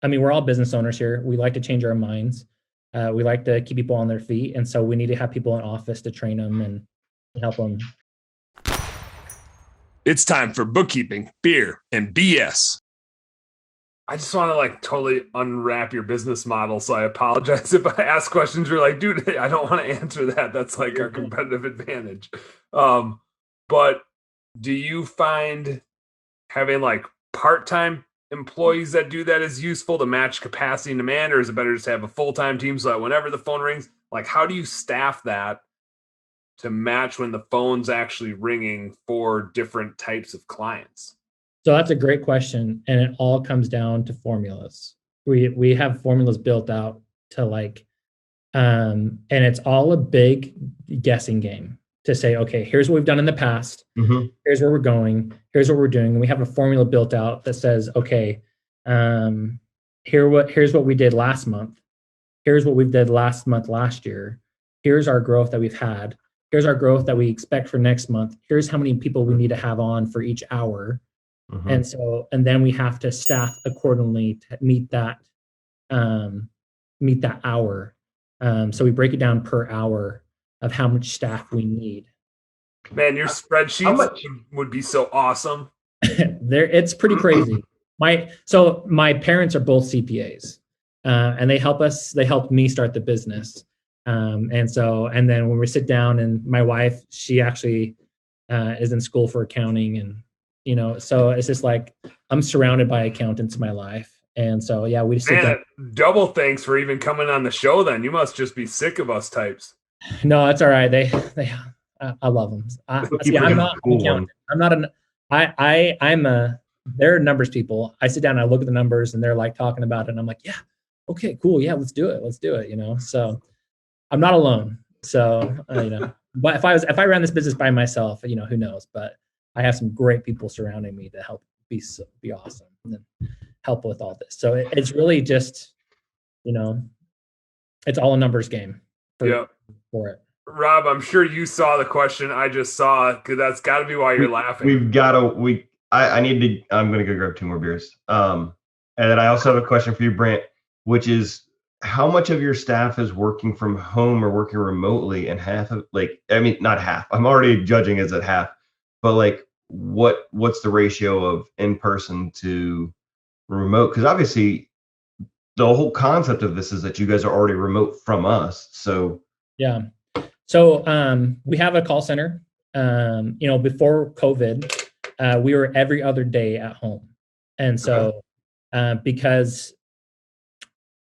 I mean, we're all business owners here. We like to change our minds. We like to keep people on their feet, and so we need to have people in office to train them and help them. It's time for bookkeeping, beer, and BS. I just want to totally unwrap your business model. So I apologize if I ask questions. You're like, dude, I don't want to answer that. That's like our competitive advantage. But do you find having part-time employees that do that is useful to match capacity and demand, or is it better just to have a full-time team so that whenever the phone rings, how do you staff that to match when the phone's actually ringing for different types of clients? So that's a great question, and it all comes down to formulas. We have formulas built out to and it's all a big guessing game to say, okay, here's what we've done in the past. Mm-hmm. Here's where we're going. Here's what we're doing. And we have a formula built out that says, okay, here's what we did last month. Here's what we did last month, last year. Here's our growth that we've had. Here's our growth that we expect for next month. Here's how many people we need to have on for each hour. Mm-hmm. And then we have to staff accordingly to meet that hour. So we break it down per hour of how much staff we need. Man, your spreadsheets would be so awesome. It's pretty crazy. My parents are both CPAs, and they helped me start the business. And then when we sit down, and my wife, she actually is in school for accounting, and so it's just I'm surrounded by accountants in my life. And so, yeah, we sit down. Double thanks for even coming on the show. Then you must just be sick of us types. No, it's all right. I love them. I'm not an accountant. They're numbers people. I sit down and I look at the numbers, and they're talking about it, and I'm like, yeah, okay, cool. Yeah, let's do it. So I'm not alone. So, but if I ran this business by myself, who knows, but I have some great people surrounding me to help be awesome and then help with all this. So it's really just, it's all a numbers game for it. Rob, I'm sure you saw the question I just saw, because that's got to be why you're laughing. I'm going to go grab 2 more beers. And then I also have a question for you, Brant, which is, how much of your staff is working from home or working remotely, and not half, I'm already judging as at half, but what's the ratio of in-person to remote? Because obviously the whole concept of this is that you guys are already remote from us. So yeah. So we have a call center. Before COVID, we were every other day at home. And so because,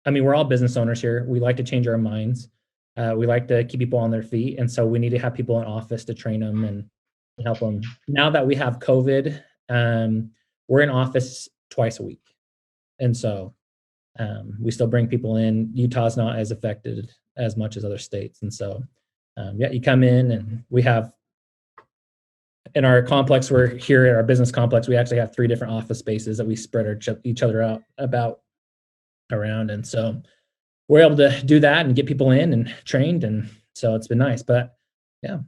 I mean, we're all business owners here. We like to change our minds. We like to keep people on their feet. And so we need to have people in office to train them and help them. Now that we have COVID, we're in office twice a week. And so we still bring people in. Utah's not as affected as much as other states. And so, you come in, and we have, in our complex, we're here at our business complex, we actually have 3 different office spaces that we spread each other out around. And so we're able to do that and get people in and trained. And so it's been nice, but yeah.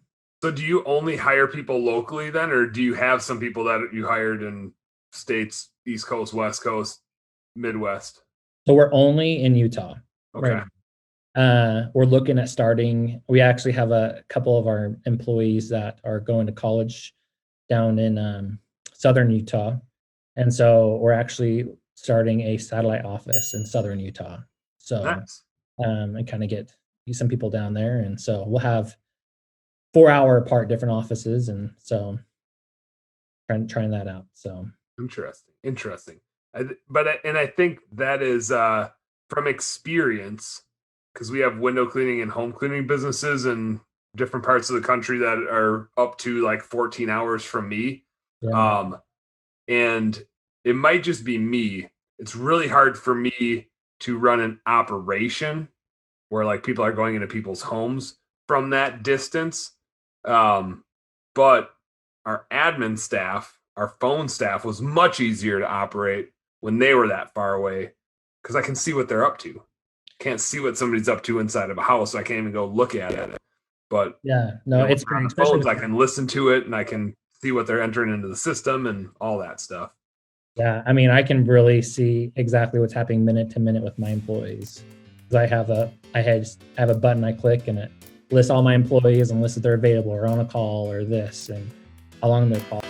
So do you only hire people locally then, or do you have some people that you hired in states, East Coast, West Coast, Midwest? So we're only in Utah. Okay. Right. We're looking at starting. We actually have a couple of our employees that are going to college down in southern Utah. And so we're actually starting a satellite office in southern Utah. So nice. And kind of get some people down there. And so we'll have 4-hour apart different offices. And so trying that out. So interesting. I think that is from experience, because we have window cleaning and home cleaning businesses in different parts of the country that are up to 14 hours from me. yeah. And it might just be me. It's really hard for me to run an operation where people are going into people's homes from that distance. But our admin staff, our phone staff, was much easier to operate when they were that far away, because I can see what they're up to. Can't see what somebody's up to inside of a house, so I can't even go look at it. But yeah, no, it's on the phones, I can listen to it, and I can see what they're entering into the system and all that stuff. Yeah, I mean, I can really see exactly what's happening minute to minute with my employees. 'Cause I have a button I click and it lists all my employees and lists if they're available or on a call or this and how long they're called.